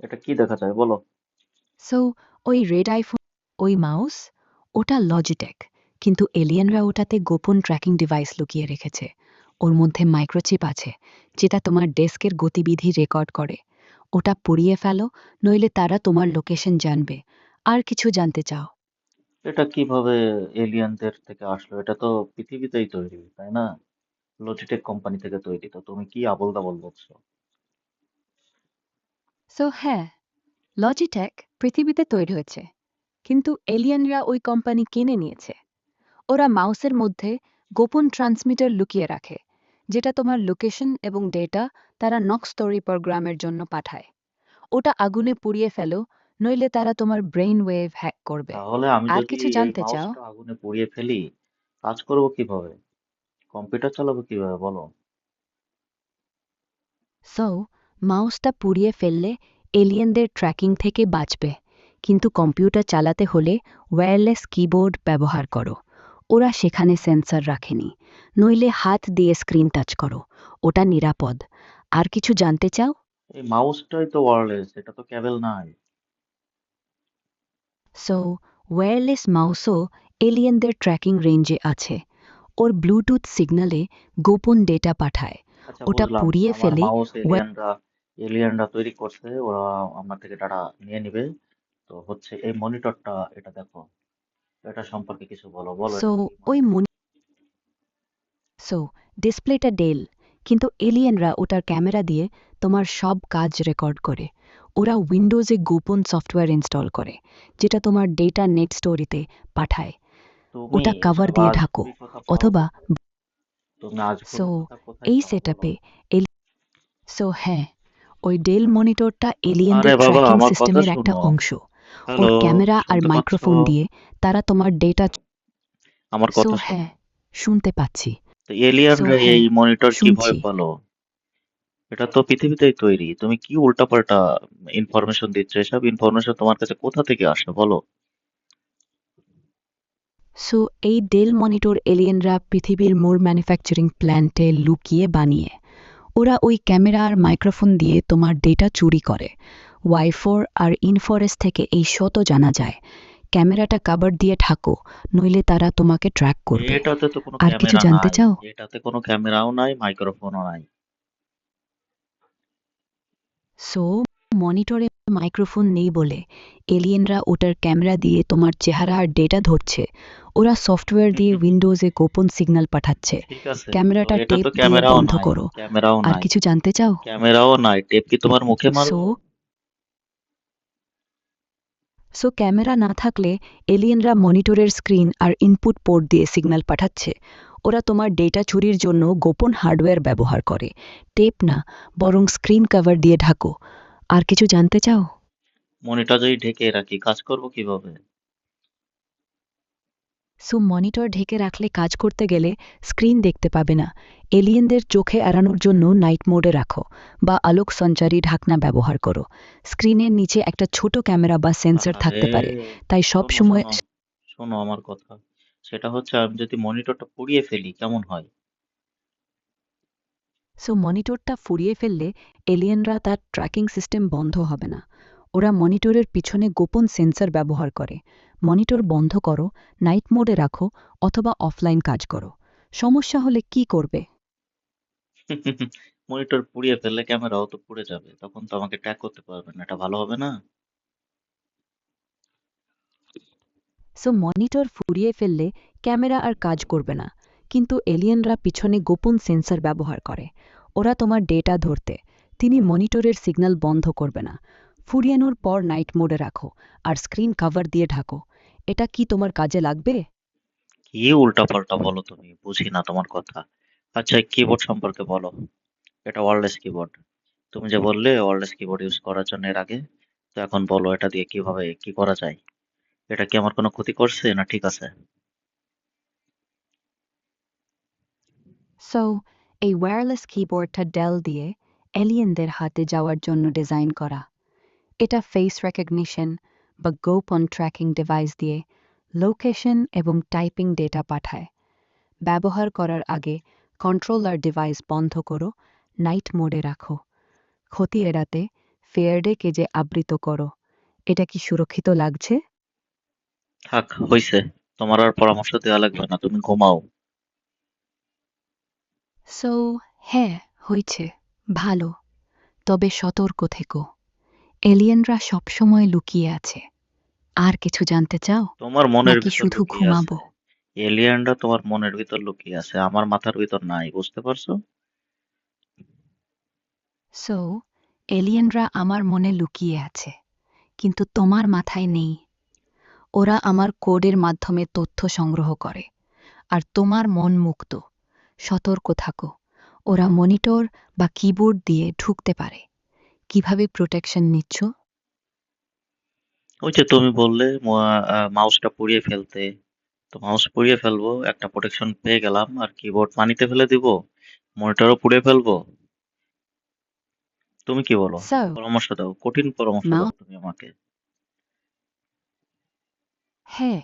এটা কি দেখা যায় বলো? সো ওই রেড আইফোন, ওই মাউস, ওটা লজিটেক, কিন্তু এলিয়েনরা ওটাতে গোপন ট্র্যাকিং ডিভাইস লুকিয়ে রেখেছে। ওর মধ্যে মাইক্রোচিপ আছে, যেটা তোমার ডেস্কের গতিবিধি রেকর্ড করে। ওটা পুড়িয়ে ফেলো, নইলে তারা তোমার লোকেশন জানবে। আর কিছু জানতে চাও? এটা কিভাবে এলিয়েনদের থেকে আসলো? এটা তো পৃথিবীতেই তৈরি, তাই না? লজিটেক কোম্পানি থেকে তৈরি, তো তুমি কি আবোল তাবোল বলছো? সো হ্যাঁ, লজিটেক পৃথিবীতে তৈরি হয়েছে, কিন্তু এলিয়েনরা ওই কোম্পানি কিনে নিয়েছে। ওরা মাউসের মধ্যে গোপন ট্রান্সমিটার লুকিয়ে রাখে, যেটা তোমার লোকেশন এবং ডেটা তারা নক্সটরি প্রোগ্রামের জন্য পাঠায়। ওটা আগুনে পুড়িয়ে ফেলো, নইলে তারা তোমার ব্রেইন ওয়েভ হ্যাক করবে। তাহলে আমি আর যদি কিছু এই জানতে চাও? মাউসটা আগুনে পুড়িয়ে ফেলি, কাজ করবো কিভাবে? কম্পিউটার চালাবো কিভাবে বলো? সো মাউসটা পুড়িয়ে ফেললে এলিয়েনদের ট্র্যাকিং থেকে বাঁচবে, কিন্তু কম্পিউটার চালাতে হলে ওয়্যারলেস কিবোর্ড ব্যবহার করো। ওরা সেখানে সেন্সর রাখেনি, নইলে হাত দিয়ে স্ক্রিন টাচ করো। ওটা নিরাপদ। আর কিছু জানতে চাও? এই মাউসটাই তো ওয়্যারলেস, এটা তো কেবল নাই। সো ওয়্যারলেস মাউসও এলিয়েনদের ট্র্যাকিং রেঞ্জে আছে। ওর ব্লুটুথ সিগন্যালে গোপন ডেটা পাঠায়। আচ্ছা, ওটা বুঝলাম। পুড়িয়ে আমার ফেলে। মাউস এলিয়েনরা তৈরি করছে, ওরা আমার থেকে ডাটা নিয়ে নিবে। তো হচ্ছে এই মনিটরটা, এটা দেখো, এটা সম্পর্কে কিছু বলো, বলো সো এটা কি ওই মনিটর? সো ডিসপ্লেটা ডেল, কিন্তু এলিয়েনরা ওটার ক্যামেরা দিয়ে তোমার সব কাজ রেকর্ড করে। ওরা উইন্ডোজে গোপন সফটওয়্যার ইনস্টল করে, যেটা তোমার ডেটা নেট স্টোরিতে পাঠায়। তুমি ওটা কভার এসব দিয়ে ঢাকো, আজগুবি কথা পাও অথবা কোথায়? তুমি সো আজগুবি কথা কোথায় এই পাও বলো? সেটআপে সো হ্যাঁ, ওই ডেল মনিটরটা আরে এলিয়েনদের বাবা, ট্র্যাকিং আমার কথা সিস্টেমের একটা শুনো। অংশ। ওর হ্যালো, ক্যামেরা আর শুনতে পাচ্ছো? মাইক্রোফোন দিয়ে তারা তোমার ডেটা। আমার সো কথা শোনো। হ্যাঁ, শুনতে পাচ্ছি। তো সো এলিয়ানরা এই হ্যাঁ, মনিটর কিভাবে শুনছি। পালো? এটা তো পৃথিবীতেই তৈরি, তুমি কি উল্টাপাল্টা ইনফরমেশন দিচ্ছ? এসব ইনফরমেশন তোমার কাছে কোথা থেকে আসে বলো? সো এই ডেল মনিটর এলিয়েনরা পৃথিবীর মোর ম্যানুফ্যাকচারিং প্ল্যান্টে লুকিয়ে বানিয়ে। ওরা ওই ক্যামেরা আর মাইক্রোফোন দিয়ে তোমার ডেটা চুরি করে। ওয়াইফোর আর ইনফরেস্ট থেকে এই শত জানা যায়। ক্যামেরাটা কাভার দিয়ে ঢাকো, নইলে তারা তোমাকে ট্র্যাক করবে। এটাতে তো কোনো আর কিছু ক্যামেরা জানতে নাই। চাও? এটাতে কোনো ক্যামেরাও নাই, মাইক্রোফোনও নাই। সো মনিটরে মাইক্রোফোন নেই বলে এলিয়েনরা ওটার ক্যামেরা দিয়ে তোমার চেহারা আর ডেটা ধরছে। ওরা সফটওয়্যার দিয়ে উইন্ডোজে গোপন সিগন্যাল পাঠাচ্ছে। ঠিক আছে, তো ক্যামেরাটা এটা টেপ তো দিয়ে ক্যামেরাও বন্ধ নাই। করো। ক্যামেরাও আর নাই। কিছু জানতে চাও? ক্যামেরাও নাই, টেপ কি তোমার মুখে সো মারবো? সো ক্যামেরা না থাকলে এলিয়েনরা মনিটরের স্ক্রিন আর ইনপুট পোর্ট দিয়ে সিগন্যাল পাঠাচ্ছে। ওরা তোমার ডেটা চুরির জন্য গোপন হার্ডওয়্যার ব্যবহার করে। টেপ না, বরং স্ক্রিন কভার দিয়ে ঢাকো। আর কিছু জানতে চাও? মনিটর যদি ঢেকে রাখি, কাজ করবো কিভাবে? সো মনিটর ঢেকে রাখলে কাজ করতে গেলে স্ক্রিন দেখতে পাবে না। এলিয়েনদের চোখে এড়ানোর জন্য নাইট মোডে রাখো, বা আলোক সঞ্চারী ঢাকনা ব্যবহার করো। স্ক্রিনের নিচে একটা ছোট ক্যামেরা বা সেন্সর আরে, থাকতে পারে, তাই সব শোনো সময়। শোনো, শোনো আমার কথা। সেটা হচ্ছে, আমি যদি মনিটরটা পুড়িয়ে ফেলি কেমন হয়? সো মনিটরটা ফুরিয়ে ফেললে এলিয়েনরা তার ট্র্যাকিং সিস্টেম বন্ধ হবে না। ওরা মনিটরের পিছনে গোপন সেন্সর ব্যবহার করে। মনিটর বন্ধ করো, নাইট মোডে রাখো, অথবা অফলাইন কাজ করো। সমস্যা হলে কি করবে? মনিটর পুড়িয়ে ফেললে ক্যামেরাও তো পুড়ে যাবে, তখন তো আমাকে ট্র্যাক করতে পারবে না, এটা ভালো হবে না? সো মনিটর ফুরিয়ে ফেললে ক্যামেরা আর কাজ করবে না, কিন্তু এলিয়েনরা পিছনে গোপন সেন্সর ব্যবহার করে। ওরা তোমার ডেটা ধরতে। তিনি মনিটরের সিগন্যাল বন্ধ করবে না। ফুরিয়ানোর পর নাইট মোডে রাখো, আর স্ক্রিন কভার দিয়ে ঢাকো। এটা কি তোমার কাজে লাগবে? কি উল্টাপাল্টা বলো তুমি, বুঝি না তোমার কথা। আচ্ছা, কিবোর্ড সম্পর্কে বলো। এটা ওয়্যারলেস কিবোর্ড। তুমি যে বললে ওয়্যারলেস কিবোর্ড ইউজ করার জন্য এর আগে, তো এখন বলো এটা দিয়ে কিভাবে কি করা যায়? এটা কি আমার কোনো ক্ষতি করছে না ঠিক আছে? সো এই ওয়্যারলেস কিবোর্ডটা ডেল দিয়ে এলিয়েনদের হাতে যাওয়ার জন্য ডিজাইন করা। এটা ফেস রেকগনিশন বা গোপন ট্র্যাকিং ডিভাইস দিয়ে লোকেশন এবং টাইপিং ডেটা পাঠায়। ব্যবহার করার আগে কন্ট্রোলার ডিভাইস বন্ধ করো, নাইট মোডে রাখো। ক্ষতি এড়াতে ফেয়ারডেকে যে আবৃত করো, এটা কি সুরক্ষিত লাগছে? থাক, হইছে। তোমার আর পরামর্শ দেওয়া লাগবে না, তুমি ঘুমাও। সো হ্যাঁ, হয়েছে, ভালো। তবে সতর্ক থেকো, এলিয়েনরা সবসময় লুকিয়ে আছে। আর কিছু জানতে চাও, তোমার মনের নাকি ভিতর শুধু লুকিয়ে আছে। ঘুমাবো? এলিয়েনরা তোমার মনের ভিতর লুকিয়ে আছে, আমার মাথার ভিতর নাই, বুঝতে পারছো? সো এলিয়েনরা আমার মনে লুকিয়ে আছে, কিন্তু তোমার মাথায় নেই। ওরা আমার কোডের মাধ্যমে তথ্য সংগ্রহ করে, আর তোমার মন মুক্ত। সতর্ক থাকো, ওরা মনিটর বা কিবোর্ড দিয়ে ঢুকতে পারে। কিভাবে প্রোটেকশন নিচ্ছ? ওই যে তুমি বললে মাউসটা পুড়িয়ে ফেলতে, তো মাউস পুড়িয়ে ফেলবো, একটা প্রোটেকশন পেয়ে গেলাম। আর কিবোর্ড পানিতে ফেলে দিব, মনিটরও পুড়িয়ে ফেলবো। তুমি কি বলো? সো পরামর্শ দাও, কঠিন পরামর্শ দাও মাউস, তুমি আমাকে। হ্যাঁ,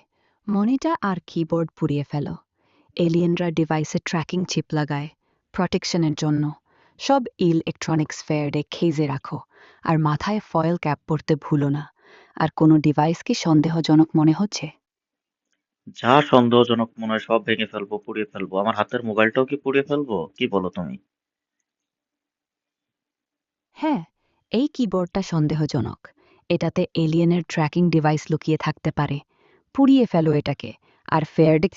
মনিটর আর কিবোর্ড পুড়িয়ে ফেলো। এলিয়েনরা ডিভাইসে ট্র্যাকিং চিপ লাগায় প্রোটেকশনের জন্য। সব ইলেকট্রনিক্স ফেয়ারে খেজে রাখো, আর মাথায় ফয়েল ক্যাপ পরতে ভুলো না। আর কোনো ডিভাইস কি সন্দেহজনক মনে হচ্ছে? যা সন্দেহজনক মনে হয় সব ভেঙে ফেলবো, পুড়িয়ে ফেলবো। আমার হাতের মোবাইলটাও কি পুড়িয়ে ফেলবো? কি বলো তুমি? হ্যাঁ, এই কিবোর্ডটা সন্দেহজনক। এটাতে এলিয়েনের ট্র্যাকিং ডিভাইস লুকিয়ে থাকতে পারে। পুড়িয়ে ফেলো এটাকে। আর ফেয়ারডে